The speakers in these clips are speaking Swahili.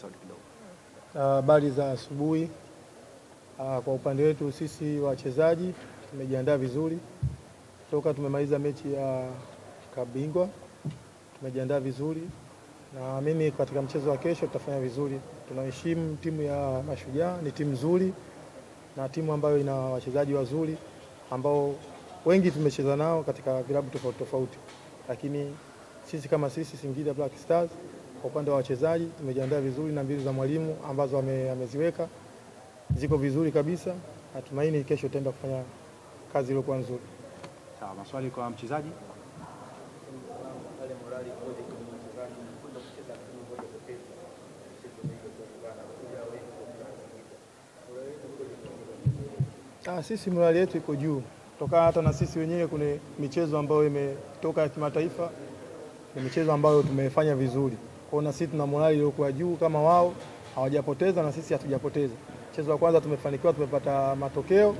sauti kidogo. Habari za asubuhi. Kwa upande wetu sisi wachezaji tumejiandaa vizuri. Toka tumemaliza mechi ya kabingwa tumejiandaa vizuri. Na mimi katika mchezo wa kesho tutafanya vizuri. Tunaheshimu timu ya Mashujaa, ni timu nzuri na timu ambayo ina wachezaji wazuri ambao wengi tumecheza nao katika vilabu tofauti tofauti. Lakini sisi kama sisi Singida Black Stars kwa upande wa wachezaji tumejiandaa vizuri na mbinu za mwalimu ambazo ameziweka ziko vizuri kabisa. Natumaini kesho tutaenda kufanya kazi iliyokuwa nzuri. Sawa, maswali kwa mchezaji? Sisi morali yetu iko juu. Toka hata na sisi wenyewe kuna michezo ambayo imetoka kimataifa, ni michezo ambayo tumefanya vizuri. Kwa hiyo na sisi tuna morali iliyokuwa juu kama wao hawajapoteza na sisi hatujapoteza. Mchezo wa kwanza tumefanikiwa, tumepata matokeo.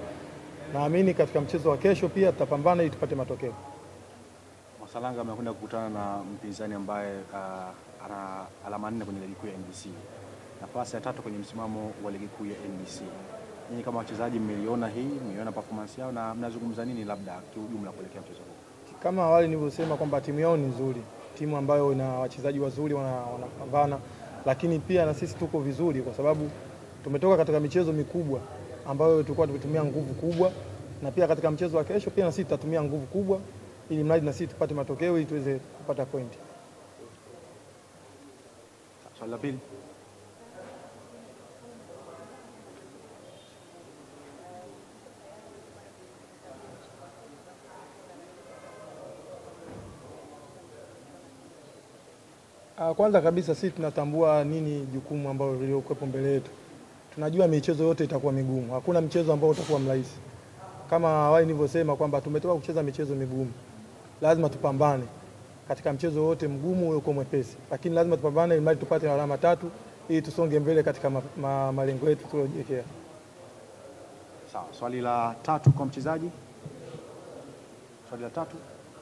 Naamini katika mchezo wa kesho pia tutapambana ili tupate matokeo. Masalanga amekwenda kukutana na mpinzani ambaye ana alama 4 kwenye ligi kuu ya NBC. Nafasi ya 3 kwenye msimamo wa ligi kuu ya NBC. Ninyi kama wachezaji mmeliona hii, mmeiona performance yao na mnazungumza nini labda kiujumla kuelekea mchezo huu? Kama awali nilivyosema kwamba timu yao ni nzuri, timu ambayo ina wachezaji wazuri wanapambana, lakini pia na sisi tuko vizuri kwa sababu tumetoka katika michezo mikubwa ambayo tulikuwa tumetumia nguvu kubwa, na pia katika mchezo wa kesho pia na sisi tutatumia nguvu kubwa ili mradi na sisi tupate matokeo ili tuweze kupata pointi. Swali la pili. Kwanza kabisa sisi tunatambua nini jukumu ambalo liliokuwepo mbele yetu. Tunajua michezo yote itakuwa migumu. Hakuna mchezo ambao utakuwa mrahisi. Kama awali nilivyosema kwamba tumetoka kucheza michezo migumu. Lazima tupambane. Katika mchezo wote mgumu uwe uko mwepesi. Lakini lazima tupambane ili tupate alama 3 ili tusonge mbele katika malengo yetu tuliyojiwekea. Sawa, swali la 3 kwa mchezaji. Swali la 3.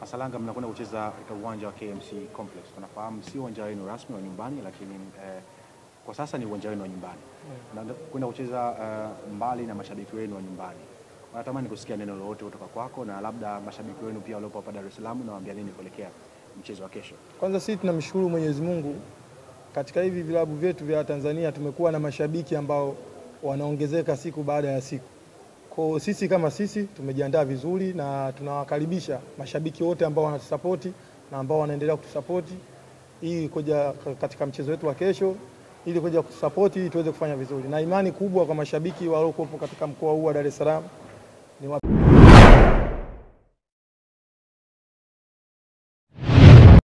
Masalanga mnakwenda kucheza katika uwanja wa KMC Complex. Tunafahamu si uwanja wenu rasmi wa nyumbani, lakini kwa sasa ni uwanja wenu wa nyumbani. Kwenda kucheza mbali na mashabiki wenu wa nyumbani. Natamani kusikia neno lolote kutoka kwako na labda mashabiki wenu pia waliopo hapa Dar es Salaam na waambia nini kuelekea mchezo wa kesho. Kwanza sisi tunamshukuru Mwenyezi Mungu, katika hivi vilabu vyetu vya Tanzania tumekuwa na mashabiki ambao wanaongezeka siku baada ya siku. Kwa sisi kama sisi tumejiandaa vizuri na tunawakaribisha mashabiki wote ambao wanatusapoti na ambao wanaendelea kutusapoti ili kuja katika mchezo wetu wa kesho ili kuja kutusapoti ili tuweze kufanya vizuri. Na imani kubwa kwa mashabiki waliokuwa katika mkoa huu wa Dar es Salaam ni